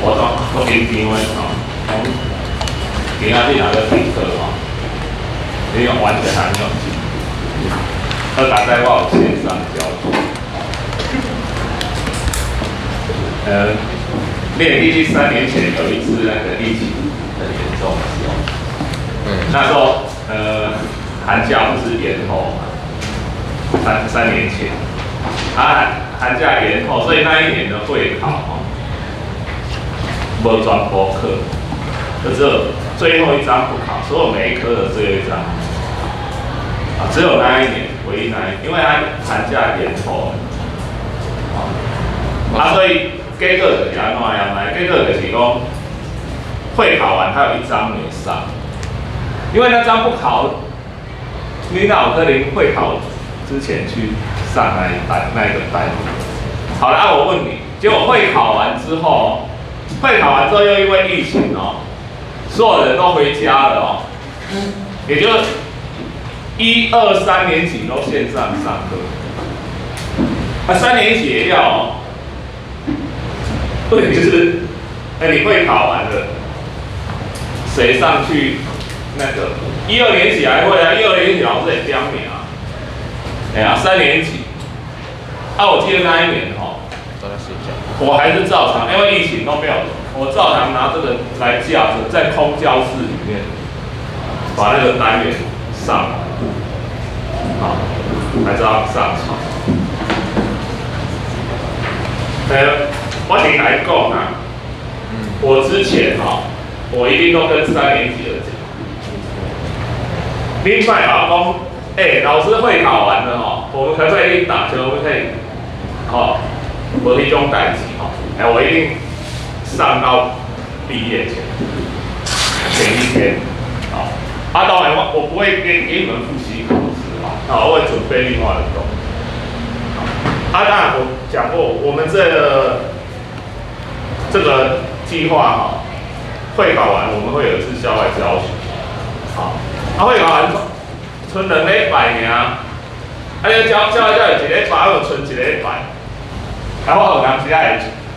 我平常的吼，讲今仔日若要上课吼，你用完全还没有进，而大概我有线上教学。练第3年前有一次那个疫情很严重的时候，那时候寒假不是延后嘛，3年前，寒假延后，所以那一年的会考没全部课，就只有最后一章不考，所有每一科的最后一章只有那一年，唯一那一年，因为它寒假延后所以结果就是安怎样呢？结果就是讲会考完还有一章没上，因为那章不考，你哪有可能会考之前去上那一个单？好了，我问你，结果会考完之后又因为疫情所有人都回家了也就1、2、3年级都线上上课，3年级也要问题就是，你会考完了，谁上去那个1、2年级还会啊？1、2年级老师也刁你3年级，我记得那一年我还是照常，因为疫情都没有，我照常拿这个来架着，在空教室里面把那个单元上完，还是要上场。我先来讲我之前我一定都跟3年级的讲，另外讲，老师会考完了我们可不可以打球？我们可以，我一种代志我一定上到毕业前一天，当然我不会给你们复习考试我会准备另外的东西。当然我讲过，我们这个计划会考完我们会有一次校外教学，会考完剩2礼拜尔，你教一教1礼拜，我剩1礼拜，我有当时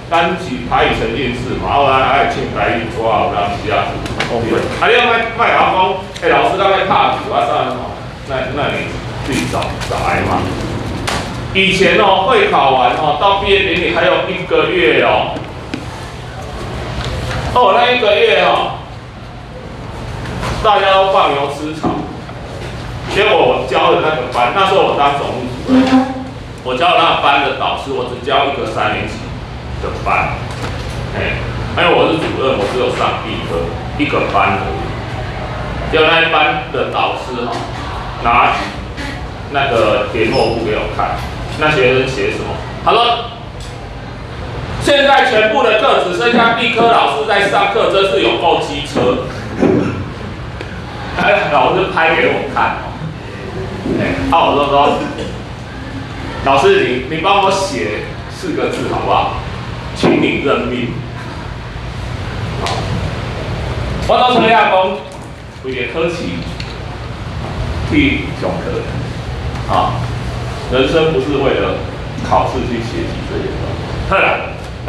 咱是台语沉浸式嘛，我爱唱台语歌，有当时你莫甲我讲，老师刚才拍球啥那你自己找来嘛。以前会考完到毕业典礼还有1个月那1个月大家都放牛吃草。结果我教的那个班，那时候我当总务主任，我教的那个班的导师，我只教一个3年级的班，因为我是主任，我只有上一个班而已。结果那一班的导师拿那个联络簿给我看，那学生写什么？他说：“现在全部的课只剩下地科老师在上课，真是有够机车。”老师拍给我看我就说：“老师，你帮我写4个字好不好？请你认命。”我到初下讲，为了考试去上课人生不是为了考试去学习这些东西。好啦，咱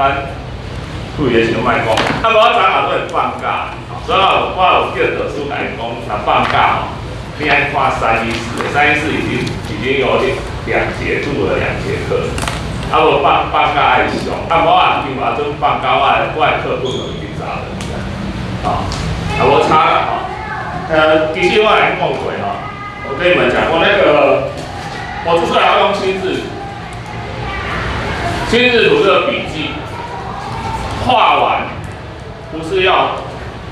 注意先卖讲，我昨下都会放假，所以我有叫导师来讲，若放假你爱看314的，314已经有2节度了2节课，无放假爱上，我另外阵放假我的课本就已经查了，无差啦其实我来讲过我跟你们讲过那个，我之所以要用心智图这个笔记，画完不是要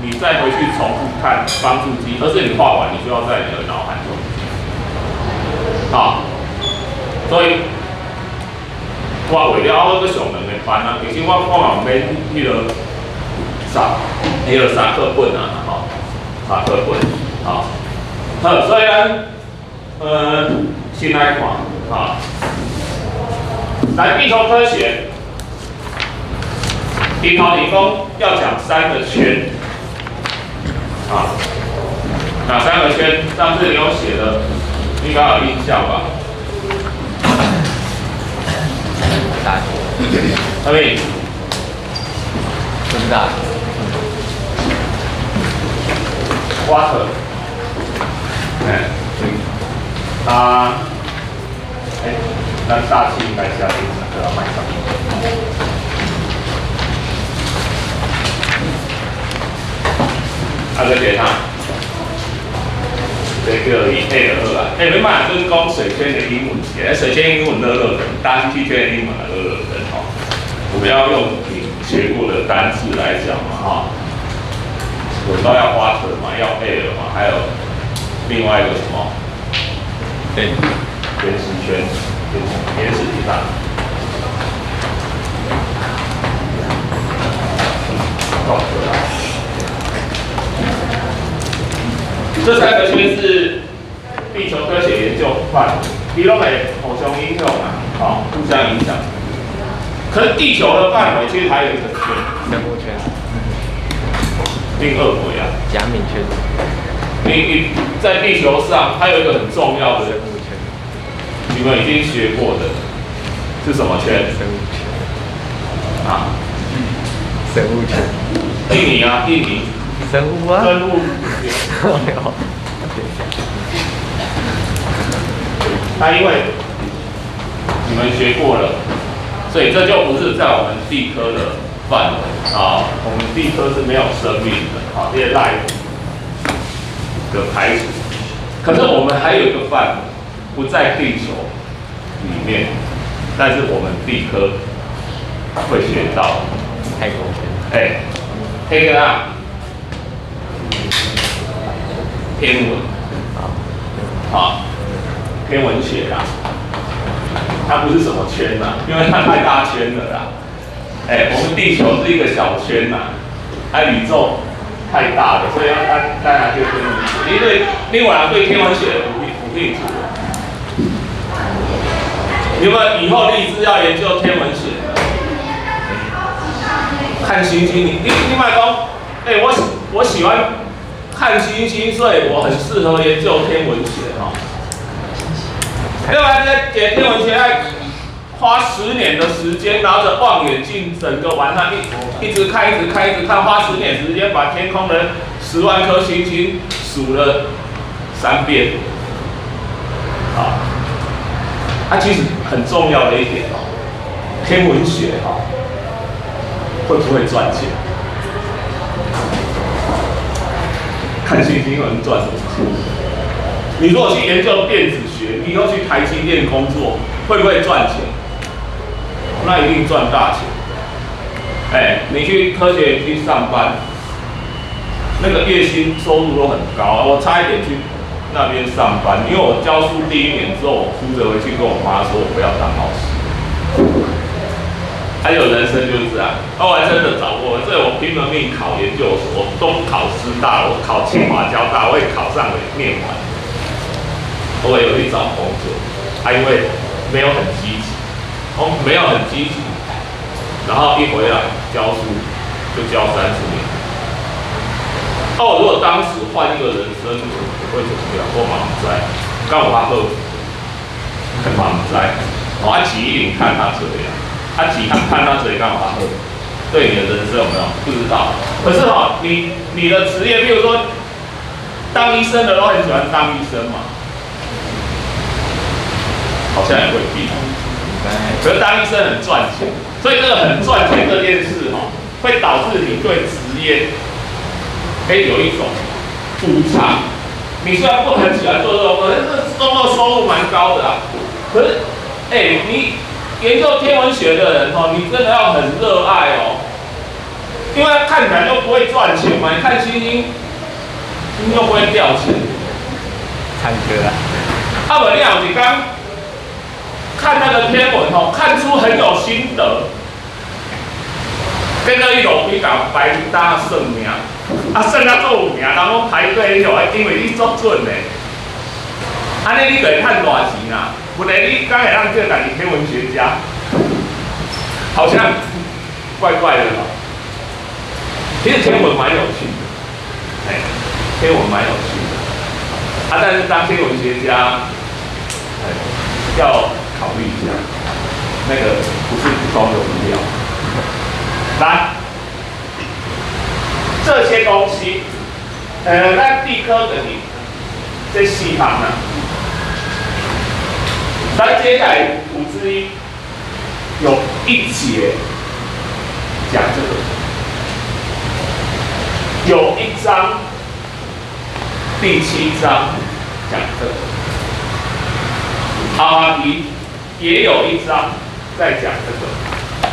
你再回去重复看帮助记，而是你画完你就要在你的脑海中所以我为了我去上2个班其实我嘛免迄个三课本3课本好，所以先来看来地球科学，地球理工要讲3个圈哪3个圈？上次你有写的，应该有印象吧？下面不知道。water， 它，那大气应该下去哪个麦上？啊，再给它，这个以 A 的2啊，你买就是讲水圈的英文写，水圈英文热热的，大气圈的英文热热的哈。我们要用你学过的单字来讲嘛哈。我知道要water嘛，要 air 嘛，还有另外一个什么？对，原始圈，原始地带。这3个圈是地球科学研究范围，你都会互相影响啊，好，互相影响。可是地球的范围其实还有一个圈，生物圈。另2回啊，假米圈。你在地球上，它有一个很重要的生物圈，你们已经学过的是什么圈？生物圈。啊？生物圈。印尼啊，印尼。生物啊。生物。那因为你们学过了，所以这就不是在我们地科的范围啊。我们地科是没有生命的啊，这些 life 的排除。可是我们还有一个范围不在地球里面，但是我们地科会学到太空圈。黑个啊，天文啊，天文学啦，它不是什么圈呐，因为它太大圈了啦。我们地球是一个小圈呐，宇宙太大了，所以要当然就天文学。因为另外对天文学不清楚，你们以后立志要研究天文学，看星星，你麦说，我喜欢看星星，所以我很适合研究天文学哈。另外，这天文学要花10年的时间，拿着望远镜整个晚上一直看，花10年时间把天空的10万颗星星数了3遍。啊，它其实很重要的一点哦，天文学哈会不会赚钱？看星星能赚什么钱？你如果去研究电子学，你以后去台积电工作，会不会赚钱？那一定赚大钱。你去科学园区上班，那个月薪收入都很高。我差一点去那边上班，因为我教书第1年之后，我哭着回去跟我妈说，我不要当老师。还有人生就是这样，后来真的掌握了，所以我拼了命考研究所，我东考师大，我考清华交大，我也考上了，念完，我也有去找工作，因为没有很积极，没有很积极，然后一回来教书就教30年。如果当时换一个人生，会怎么样？我忙在，刚好他喝，很忙在，齐一林看他这样。看他嘴刚好喝，对你的人生有没有不知道？可是你的职业，比如说当医生的都很喜欢当医生嘛，好像也未必。可是当医生很赚钱，所以这个很赚钱这件事会导致你对职业有一种补偿。你虽然不很喜欢做这种工作，但是工作收入蛮高的啊。可是你研究天文学的人你真的要很热爱因为看起来就不会赚钱嘛。你看星星又不会掉钱，唱歌啊。不然你刚看那个天文看出很有心得，跟着一路比较排打算命，算到做有名，人讲排队因为你做准的，安尼你就会赚大钱啦。不然你刚才让这个天文学家，好像怪怪的其实天文蛮有趣的，天文蛮有趣的。但是当天文学家，要考虑一下，那个不是普通的无聊。来，这些东西，咱地科的你这细项呢，咱接下来图之一有一节讲这个，有一章第7章讲这个，阿迪也有一章在讲这个。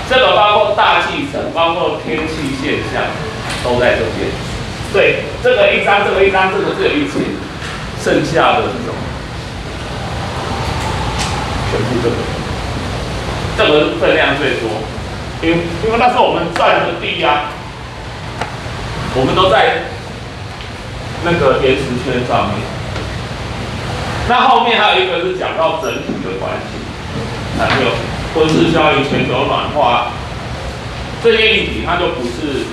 这个包括大气层，包括天气现象，都在这边。对，这个一章，这个一章，这个只有一节，剩下的是什么？全部这个，这个是分量最多，因为那时候我们占的地啊，我们都在那个岩石圈上面。那后面还有一个是讲到整体的关系，还有温室效应、全球暖化这些议题，它就不是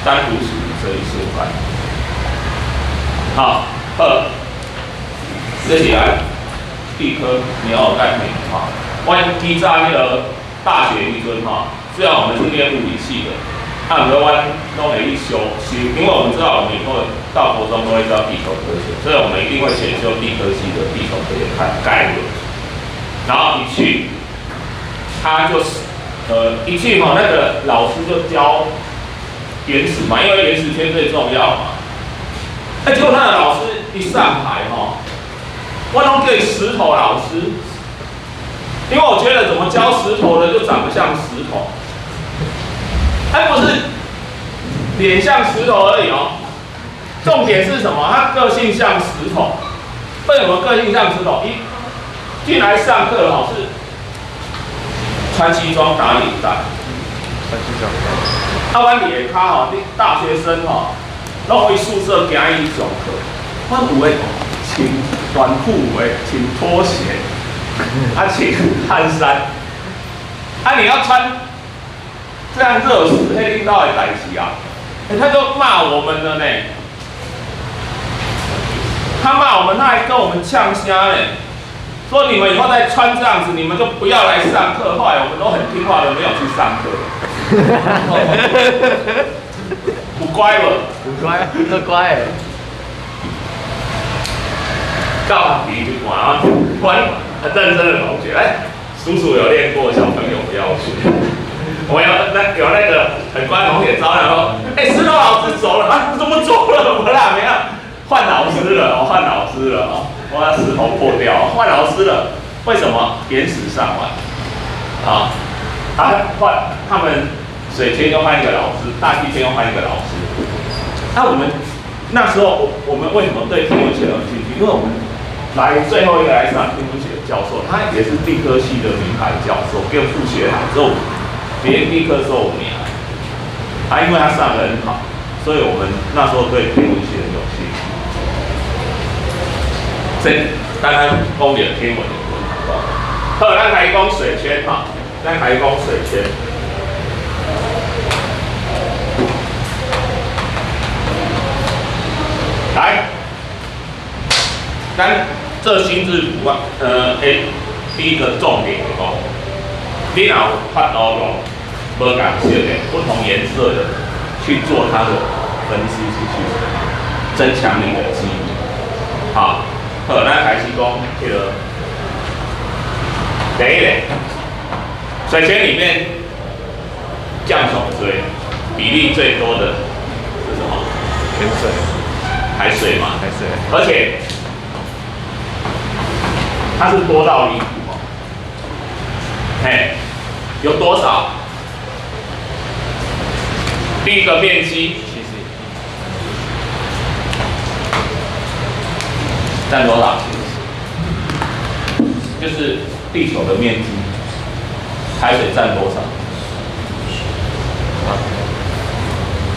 单独属于这一些块。好，接下来地科你要概念哈。我依照那个大学理论哈，虽然我们是念物理系的，但我们都没修，因为我们知道我们以后到国中都会知道地球科学，所以我们一定会选修地科系的地球科学概论。然后一去，他就是一去哈，那个老师就教原始嘛，因为原始圈最重要嘛。结果那个老师一上台哈，我都叫石头老师，因为我觉得怎么教石头的就长得像石头，不是脸像石头而已哦。重点是什么？他个性像石头。为什么个性像石头？一进来上课老师穿西装打领带，穿西装。阮伫下骹吼，你大学生吼，拢回宿舍行伊上课。阮有诶穿短裤，有诶穿拖鞋，穿汗衫。你要穿这样热死，迄领导的代志啊！他就骂我们了呢。他骂我们，他还跟我们呛虾呢。说你们以后再穿这样子，你们就不要来上课。后来我们都很听话的，没有去上课。不乖了，不乖，不乖。告皮去管啊，管很认真的同学，叔叔有练过，小朋友不要学。我有那个很乖的同学招来说，石头老师走了啊，怎么走了？我啦没有，换老师了，换老师了哦。我把石头破掉，换老师了。为什么？原始上完，换他们水圈又换一个老师，大气圈又换一个老师。我们那时候我们为什么对天文学有兴趣？因为我们最后一个来上天文学的教授，他也是地科系的名牌教授，跟副学长只有别人地科授5年。因为他上得很好，所以我们那时候对天文学很有兴趣。这刚刚讲的天文的部分，好，咱开讲水圈哈，咱开讲水圈。来，咱这心智图啊，第一个重点是讲，你若有法度用无共色的不同颜色的去做它的分析，去增强你的记忆。好。好，咱开始讲这个第一类，水泉里面降水最比例最多的是什么？泉水、海水嘛，海水，而且它是多到离谱哦。有多少？第一个面积。占多少？就是地球的面积，海水占多少？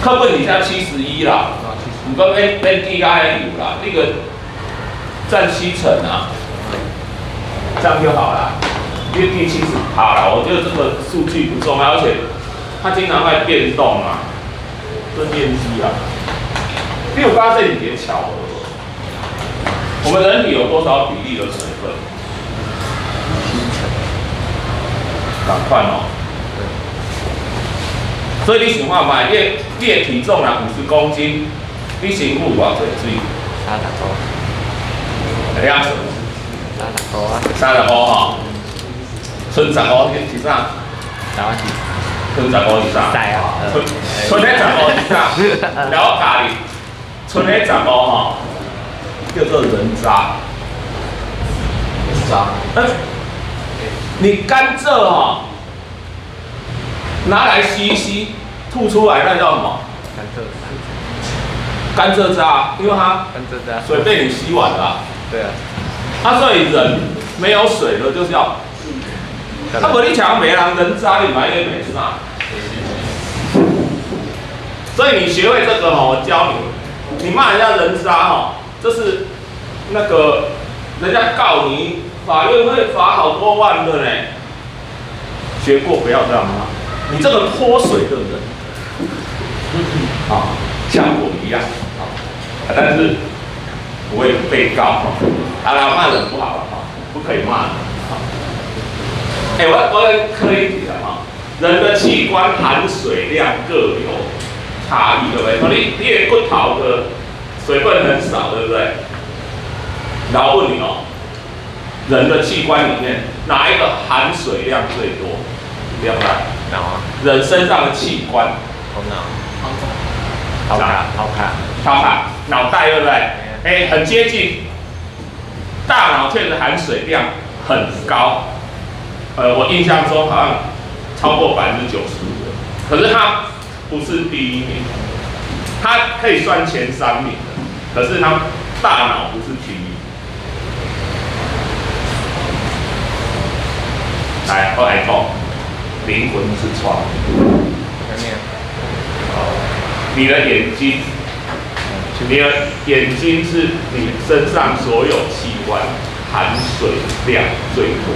课本底下71啦，不过那地下有啦，那个占70%啊，这样就好了。因为第70%啦，我觉得这个数据不重要，而且它经常会变动啊，这面积啊，因为我刚刚这里别巧了。我们人体有多少比例的水分？赶快哦！所以你想看嘛，你的体重啦50公斤，你身躯偌济水？30块。会晓算30块啊。？30块吼，剩10块是啥？剩10块是啥？在啊。剩迄10块是啥？然后教你，剩迄10块吼，叫做人渣。渣。你甘蔗哈，拿来吸一吸，吐出来那叫什么？甘蔗渣，因为它水被你吸完了。对啊。所以人没有水了，就是要。无你抢别人人渣，你买也没啥。所以你学会这个哈，我教你，你骂人家人渣哈，这是那个人家告你。法院会罚好多万的呢，学过不要这样骂。你这个泼水的人，像我一样，但是不会被告。骂人不好了不可以骂人。我可以提了人的器官含水量各有差异，对不对？你的骨头的水分很少，对不对？然后问你人的器官里面哪一个含水量最多？两个。脑啊。人身上的器官。脑卡，脑袋对不对？很接近。大脑确实含水量很高，我印象中好像超过95%，可是它不是第1名，它可以算前3名的，可是它大脑不是第1。我来讲，灵魂之窗。你的眼睛，你的眼睛是你身上所有器官含水量最多，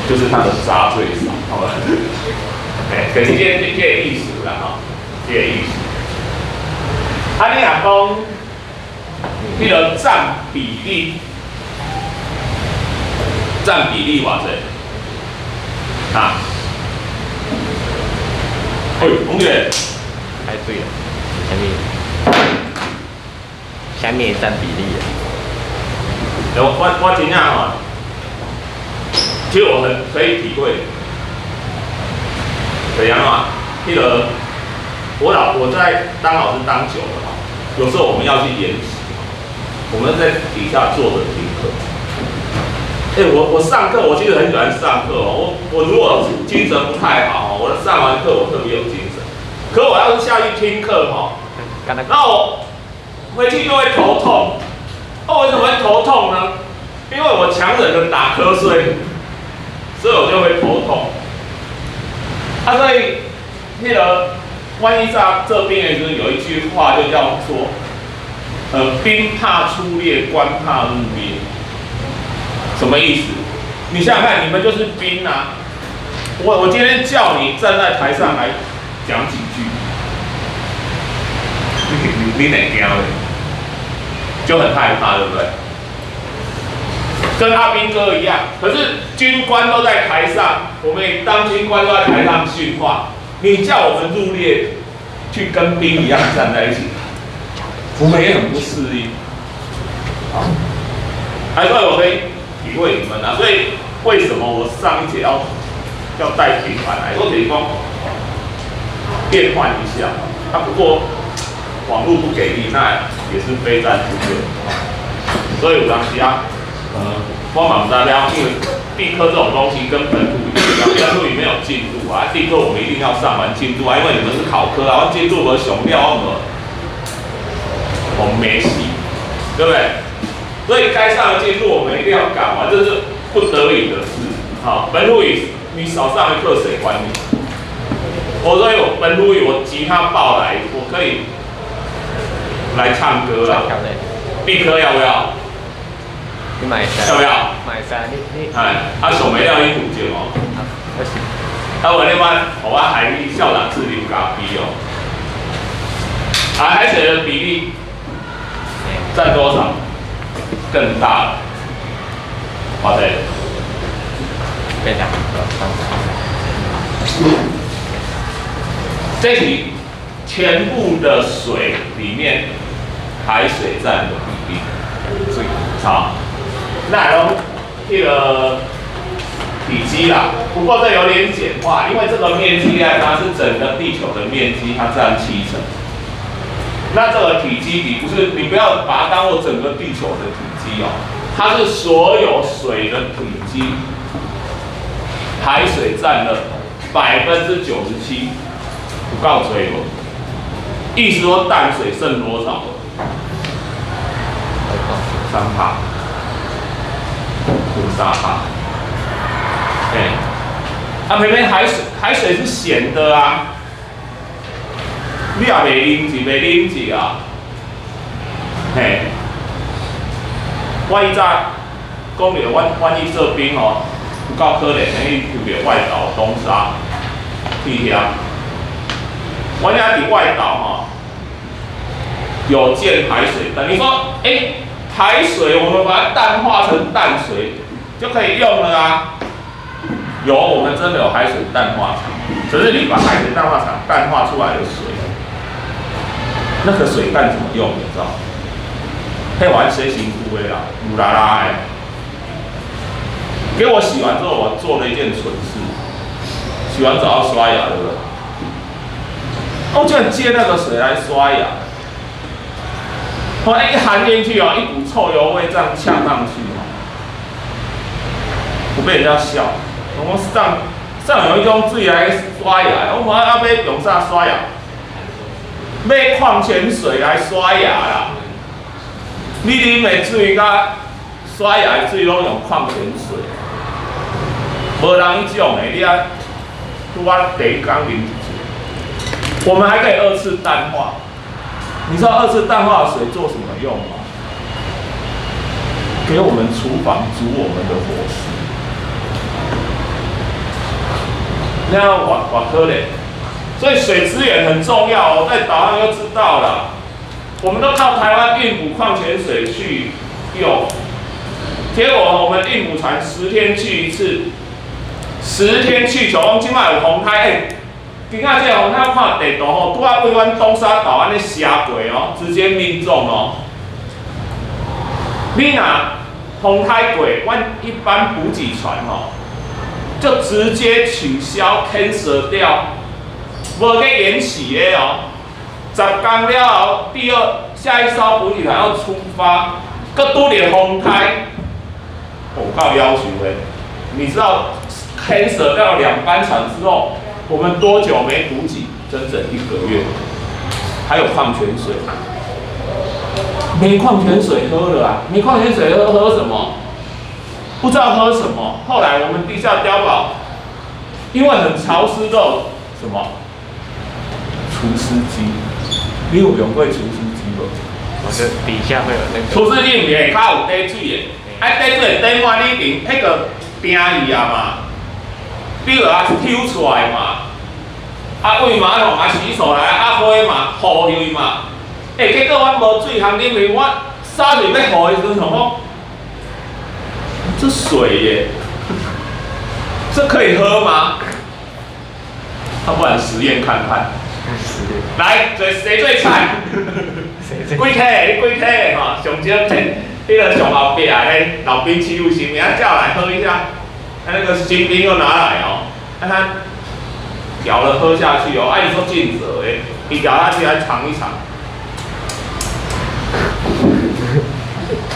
就是它的渣最少，好吧？可是这个意思啦，这个意思。你若讲，迄个占比例偌济？洪姐，猜对了，下面占比例啊？我真正其实我很可以体会，怎样我在当老师当久了有时候我们要去研习，我们在底下坐着听课。我上课，我其实很喜欢上课我如果精神不太好我上完课我特别有精神。可我要是下去听课那我回去就会头痛。为什么会头痛呢？因为我强忍的打瞌睡，所以我就会头痛。所以万一这边有一句话就叫做兵怕出猎，官怕入兵。什么意思？你想想看，你们就是兵啊！我今天叫你站在台上来讲几句，你哪惊嘞？就很害怕，对不对？跟阿兵哥一样。可是军官都在台上，我们当军官都在台上训话，你叫我们入列去跟兵一样站在一起，我们也很不适应。所以我可以体会你们所以为什么我上一节要带平板来？我可以变换一下。不过网络不给力，那也是非战不可。所以有当时我嘛不知道，因为地科这种东西跟本土语没有进度地科我们一定要上完进度因为你们是考科我进度和熊料我们没戏，对不对？所以该上的进度我们一定要赶完，这是不得已的事。本土语你少上一课谁管你？所以我本土语我吉他抱来，我可以来唱歌啦。地科要不要？你买衫？要不要？买衫，你上尾了你附近我另外我海力校长是林咖啡海水的比例占多少？更大了。对。这题全部的水里面海水占的比例，所以好，那用这个体积啦，不过这有点简化，因为这个面积呢，它是整个地球的面积，它占70%。那这个体积比不是你不要把它当做整个地球的体积哦，它是所有水的体积，海水占了97%，不够多了。意思说淡水剩多少？3%，剩3%。偏偏海水是咸的啊。你也袂啉一啊，嘿，我以前讲着，阮去做兵哦，有够可怜的，去着外岛东沙去遐。我遐伫外岛吼，有建海水等于说，海水我们把它淡化成淡水就可以用了啊。有，我们真的有海水淡化厂，只是你把海水淡化厂淡化出来的水。那个水干什么用？你知道？可以玩谁行哭的啦，乌拉拉的。给我洗完之后，我做了一件蠢事。洗完澡要刷牙，对不对？我居然借那个水来刷牙。后来一含进去哦，一股臭油味这样呛上去哦，我被人家笑。我上有一种水来刷牙，我问要用啥刷牙？买矿泉水来刷牙啦！你啉的水甲刷牙的水拢用矿泉水，无人迄种的，你啊，我第一缸啉一次。我们还可以2次淡化，你知道2次淡化的水做什么用吗？给我们厨房煮我们的伙食。那瓦科嘞。所以水资源很重要哦，在岛上就知道了。我们都靠台湾运补矿泉水去用，结果我们运补船10天去一次，10天去球，我们今麦有洪台，今仔这洪台我看地图吼，拄啊为阮东沙岛安尼下过哦，直接命中哦。你若洪台过，阮一般补给船吼，就直接取消 cancel 掉。无去延期的哦，10天了后，下一艘补给船要出发，搁拄着风台，有够要求的。你知道 cancel 掉2班船之后，我们多久没补给？整整1个月。还有矿泉水，没矿泉水喝了啊！没矿泉水喝什么？不知道喝什么。后来我们地下碉堡，因为很潮湿，都有什么？除湿机，你有用过除湿机无？我就底下会有那个。除湿机唔是较有底水的，底水底满你边，迄个冰去啊嘛，你就啊抽出来嘛，喂马桶洗手来，火嘛糊去嘛，结果我无水通啉去，我洒水要糊的时阵，想讲，这水耶，这可以喝吗？不然实验看看。来，谁最菜？几客？你几客哈？上少迄个上后壁迄老兵欺负新兵，叫来喝一下。那个新兵又拿来哦，他舀了喝下去哦。你说尽责诶，你舀下去来尝一尝，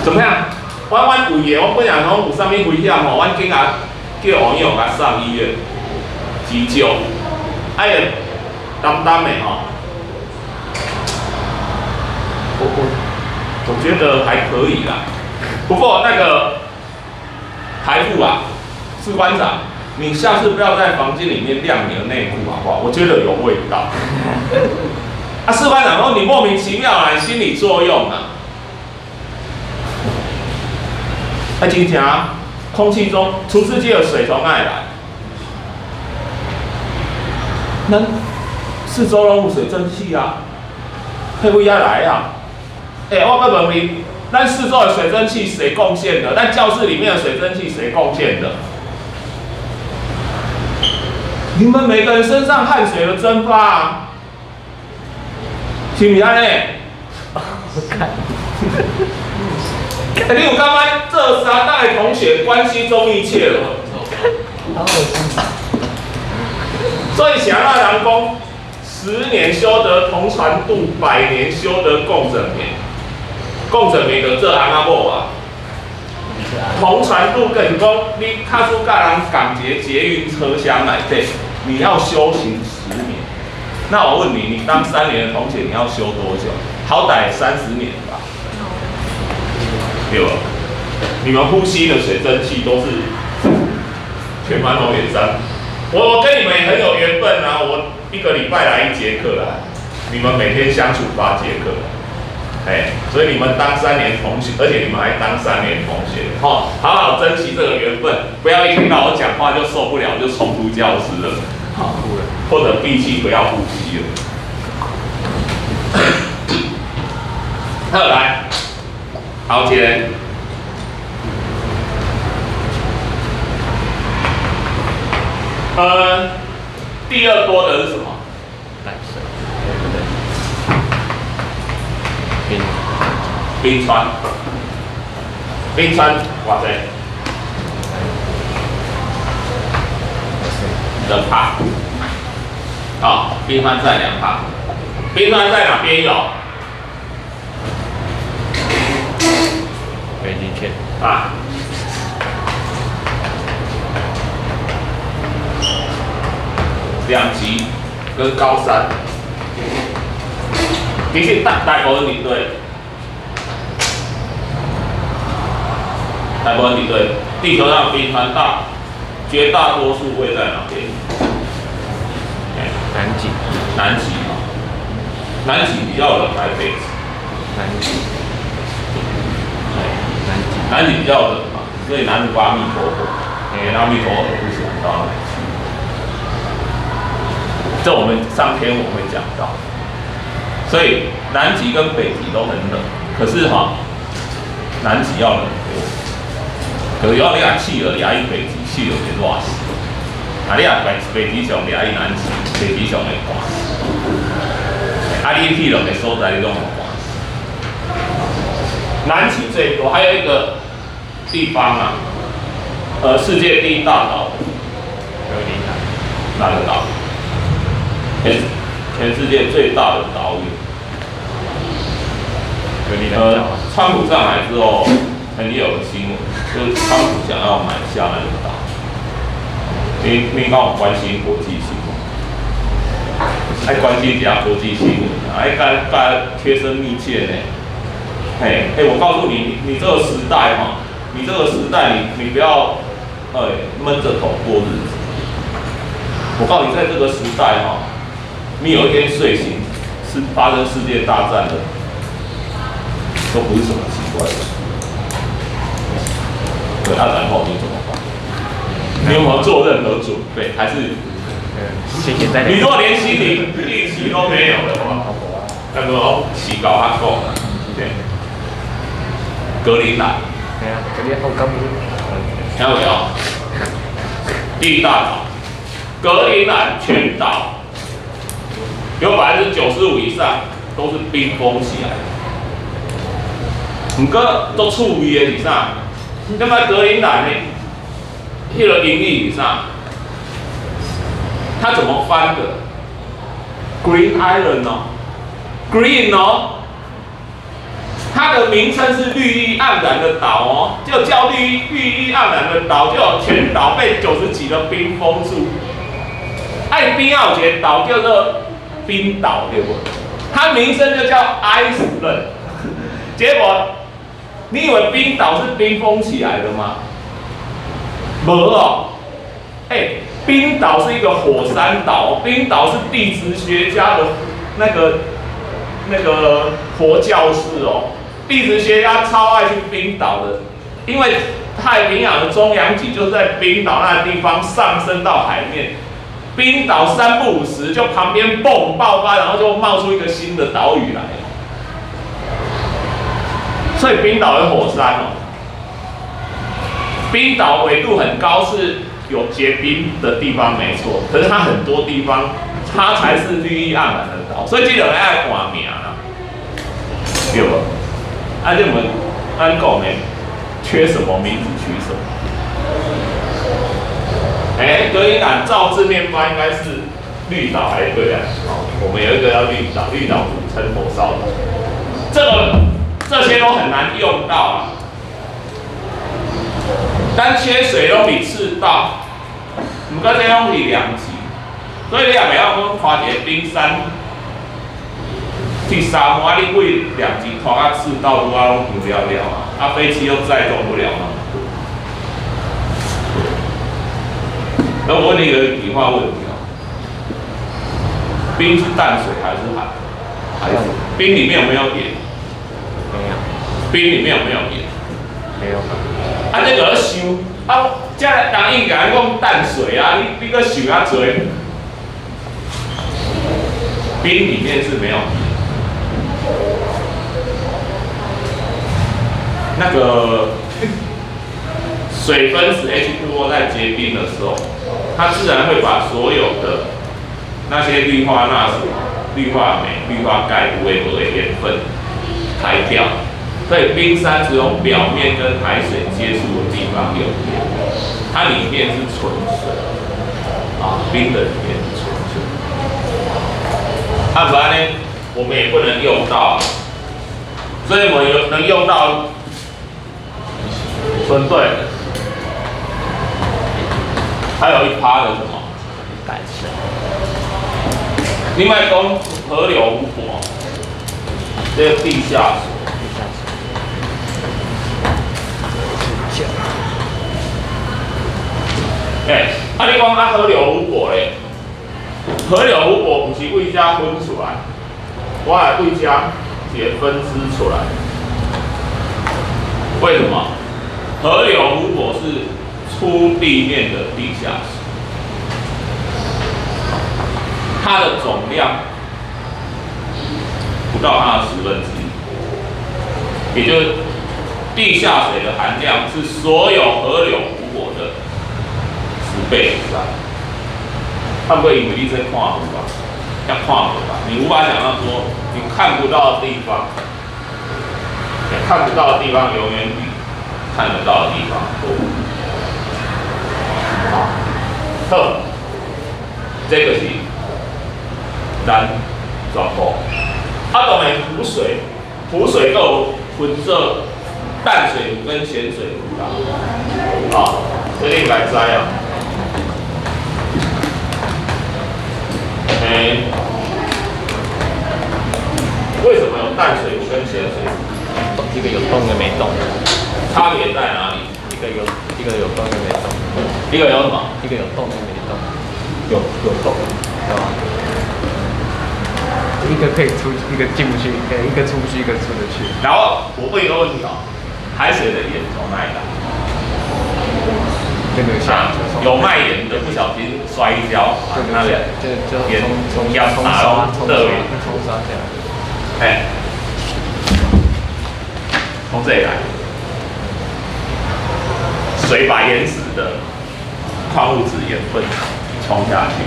怎么样？阮胃的，我本来讲有啥物危险吼，阮紧甲叫网友甲送医院急救，淡淡的哈，我觉得还可以啦。不过那个台副啊，士官长，你下次不要在房间里面晾你的内裤好不好？我觉得有味道。士官长说你莫名其妙啦，你心理作用啊。真正空气中除湿机的水从哪里来？四周拢有水蒸气啊，迄位啊来啊！我搁问你，咱四周的水蒸气谁贡献的？但教室里面的水蒸气谁贡献的？你们每个人身上汗水的蒸发啊！是不是安尼？你有感觉这三代同学关系都密切了？所以想要人讲，10年修得同船渡，100年修得共枕眠。共枕眠就这行啊某啊。同船渡跟你讲，你卡出甲人港捷运车厢内底，你要修行10年。那我问你，你当3年的同学，你要修多久？好歹30年吧。对吧？你们呼吸的水蒸气都是全班同学3。我跟你们也很有缘分啊！我1个礼拜来1节课啦，你们每天相处8节课，所以你们当3年同学，而且你们还当3年同学，好好珍惜这个缘分，不要一听到我讲话就受不了，就冲出教室了，或者闭气不要呼吸了。好，来，好接。第二多的是什么？冰川。冰川，哇塞，2趴。好，冰川在2趴。冰川在哪边有？北极圈。啊。2级跟高山，其实大部分你对，大部分你对，地球上冰川绝大多数会在哪边？南极。南极嘛，南极比较冷还是北极？南极。南极比较冷嘛，所以南无阿弥陀佛，阿弥陀佛不喜欢到南极。这我们上篇我会讲到，所以南极跟北极都很冷，可是南极要冷多。可是要你啊气了，压抑北极气了就热死。啊，你啊北极上压抑南极，北极上会寒死。啊，你去冷的所在你拢会寒死。南极最多，还有一个地方啊，世界第1大岛，格陵兰。哪个岛？全世界最大的岛屿。川普上来之后，也有个新闻，就是川普想要买下那个岛。你跟我关心国际新闻，爱关心一下国际新闻，爱跟贴身密切呢。我告诉你，你这个时代你这个时代你不要闷着头过日子。我告诉你，在这个时代你有一天睡醒是发生世界大战的，都不是什么奇怪的。对，然后你怎么办？你有没有做任何准备？还是你如果连心理预期都没有的话，那么起高阿够，对，格陵兰，格陵兰好高听到没有？第1大岛，格陵兰全岛。有95%以上都是冰封起来的，不过都处于的是啥？那么格陵兰呢？那个音译是啥？它怎么翻的 ？Green Island 哦 ，Green 哦，它的名称是绿意盎然的岛哦，就叫绿意盎然的岛，就全岛被90几的冰封住。爱冰澳节岛叫做冰岛，对不？它名称就叫 Iceland， 结果你以为冰岛是冰封起来的吗？没哦，冰岛是一个火山岛，冰岛是地质学家的那个活教室哦，地质学家超爱去冰岛的，因为太平洋的中洋脊就是在冰岛那个地方上升到海面。冰岛3不5时就旁边蹦爆发，然后就冒出一个新的岛屿来，所以冰岛有火山哦。冰岛纬度很高，是有结冰的地方没错，可是它很多地方它才是绿意盎然的岛，所以这个人爱挂名啊。对吧？按这么安讲呢，缺什么名字取什么。所以按照字面翻应该是绿岛才对啊。我们有一个叫绿岛，绿岛古称火烧岛，这些都很难用到啊。但缺水都比赤道，唔过这拢是两极，所以你也袂晓讲看一个冰山去沙漠，你为两极看到赤道都拢不了了啊，飞机又载动不了嘛。那我问你一个理化问题哦，冰是淡水还是海？海水。冰里面有没有盐？没有。冰里面有没有盐？没有。啊，这个想啊，这人应该讲淡水啊，你个想啊多。冰里面是没有盐。那个水分子 H2O 在结冰的时候，它自然会把所有的那些氯化钠、氯化镁、氯化钙、无微不微盐分排掉，所以冰山只有表面跟海水接触的地方有盐，它里面是纯水啊，冰的里面是纯水。不然呢，我们也不能用到，所以我们能用到纯对。还有1%的什么？淡水。另外讲河流湖泊，这个地下水。你讲河流湖泊嘞？河流湖泊不是为遮分出来，我来为遮一个分支出来。为什么？河流湖泊是出地面的地下水，它的总量不到它的1/10，也就是地下水的含量是所有河流湖泊的10倍以上。会不会以为你在看湖吧？要看湖吧，你无法想象说你看不到的地方，看不到的地方永远比看得到的地方多。好，这个是咱全部。当然湖水都有分做淡水湖跟咸水湖啦。这你来知啊。为什么有淡水湖跟咸水湖？一个有洞，一个没洞。差别在哪里？一个有洞，一个没洞。一个有什么？一个有洞，一个没洞。有洞，对吧？一个可以出，一个进不去；一个出不去，一个出得去。然后我问一个问题哦，海水的盐从哪里来？那个下有卖盐的不小心摔一跤，那个盐从要打到这里，冲刷下来。从这里来，水把原始的矿物质盐分冲下去，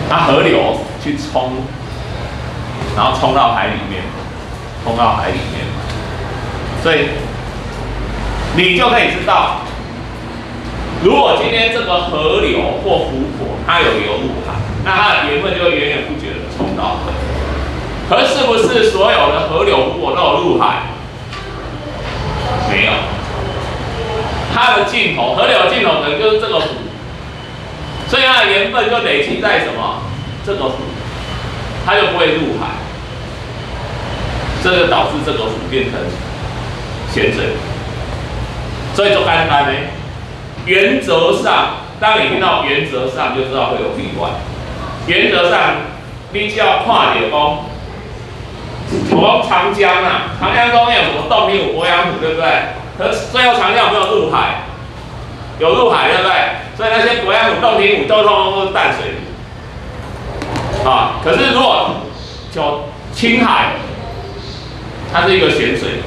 它河流去冲，然后冲到海里面，所以你就可以知道。如果今天这个河流或湖泊它有流入海，那它的盐分就会源源不绝的冲到海。可是不是所有的河流湖泊都有入海？没有。它的尽头，河流的尽头可能就是这个湖，所以它的盐分就累积在什么？这个湖，它就不会入海，这就导致这个湖变成咸水。所以就简单呢。原则上，当你听到原则上，就知道会有例外。原则上，你只要看到讲，我长江啊，长江中间有什么洞？你有鄱阳湖，对不对？可是最后长江有没有入海？有入海，对不对？所以那些鄱阳湖、洞庭湖都通通都是淡水啊。可是如果就青海，它是一个咸水，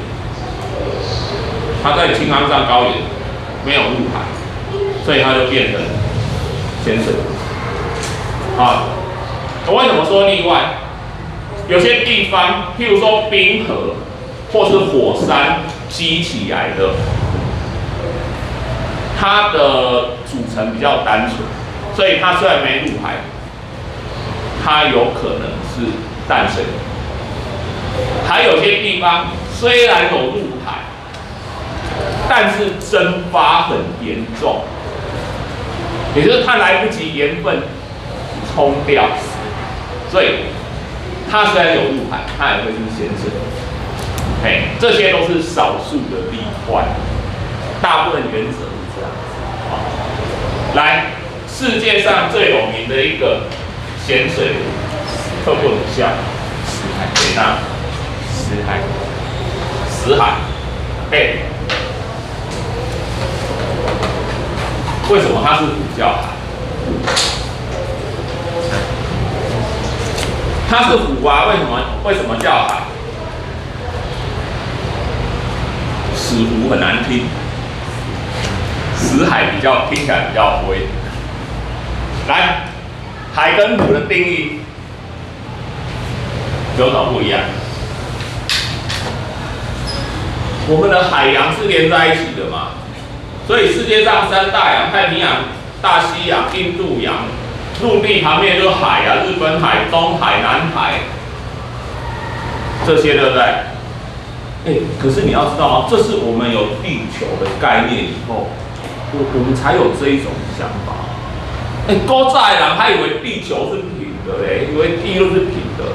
它在青康藏高原没有入海。所以它就变成咸水啊。我为什么说例外？有些地方，譬如说冰河或是火山激起来的，它的组成比较单纯，所以它虽然没入海，它有可能是淡水。还有些地方虽然有入海，但是蒸发很严重，也就是它来不及盐分冲掉，所以它虽然有入海，它也会是咸水。这些都是少数的例外，大部分原则是这样子。来，世界上最有名的一个咸水湖，特别像死海，那死海，为什么它是湖叫海？它是湖啊，为什么叫海？死湖很难听，死海听起来比较灰。来，海跟湖的定义有什么不一样？我们的海洋是连在一起的嘛，所以世界上三大洋：太平洋、大西洋、印度洋。陆地旁边就是海啊，日本海、东海、南海，这些对不对？可是你要知道吗？这是我们有地球的概念以后，我们才有这一种想法。古早的人还以为地球是平的嘞，以为地都是平的。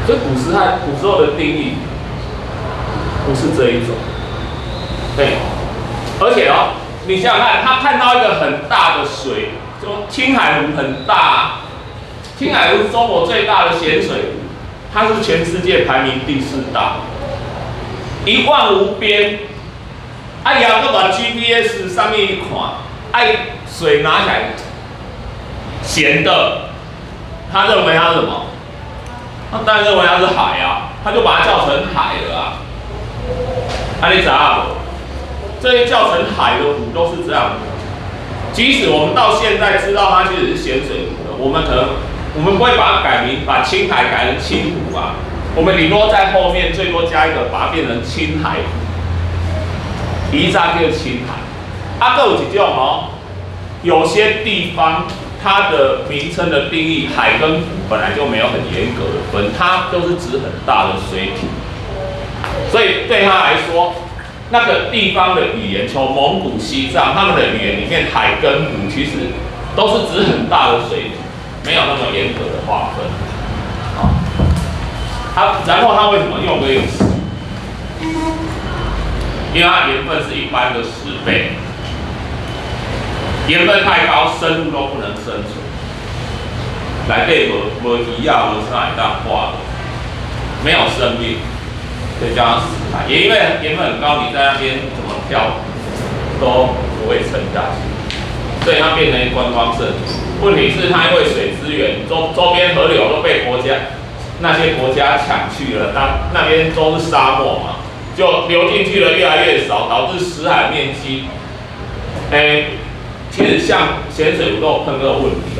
所以古时候的定义不是这一种。而且你想想看，他看到一个很大的水。就青海湖很大，青海湖是中国最大的咸水湖，它是全世界排名第4大，1望无边。也要把 GPS 上面一看，水拿起来咸的，他认为它是什么？他当然认为它是海啊，他就把它叫成海了啊。你知道这些叫成海的湖都是这样的。即使我们到现在知道它其实是咸水湖的，我们不会把它改名，把青海改成青湖啊。我们顶多在后面最多加一个，把它变成青海湖。以上就是青海。还有一种有些地方它的名称的定义，海跟湖本来就没有很严格的分，它都是指很大的水体，所以对他来说。那个地方的语言，从蒙古、西藏，他们的语言里面，海跟湖其实都是指很大的水体，没有那么严格的划分。然后它为什么用这个词？因为它盐分是一般的10倍，盐分太高，生物都不能生存。来对无鱼啊，无啥会当化的，没有生命。所以叫它死海，也因为盐分很高，你在那边怎么跳都不会沉下去，所以它变成观光胜地。问题是它因为水资源周边河流都被那些国家抢去了，那边都是沙漠嘛，就流进去的越来越少，导致死海面积，其实像咸水湖都有碰这个问题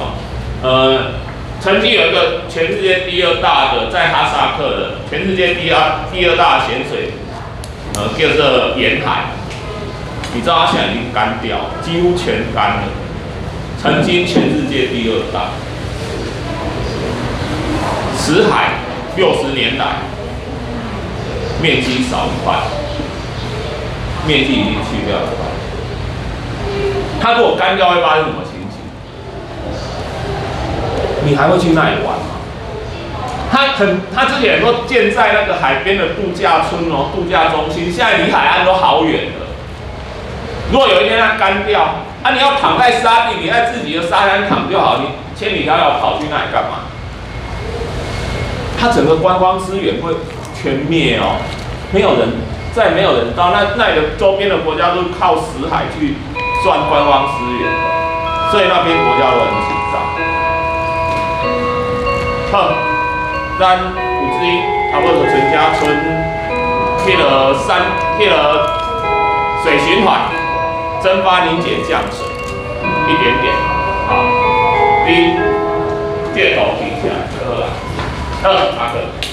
曾经有一个全世界第2大的，在哈萨克的全世界第二大的咸水湖，叫做沿海。你知道它现在已经干掉，几乎全干了。曾经全世界第2大，死海60年来面积少一半，面积已经去掉一半。它如果干掉会发生什么情形？你还会去那里玩吗？他之前都建在那个海边的度假村度假中心，现在离海岸都好远了。如果有一天它干掉，你要躺在沙地，你在自己的沙滩躺就好，你千里迢迢跑去那里干嘛？它整个观光资源会全灭再没有人到那里的周边的国家都靠死海去赚观光资源，所以那边国家都很紧张。咱有之差不多陈家村迄个水循环蒸发凝结降水一点点，好，这个图起来就好啦。2、阿克。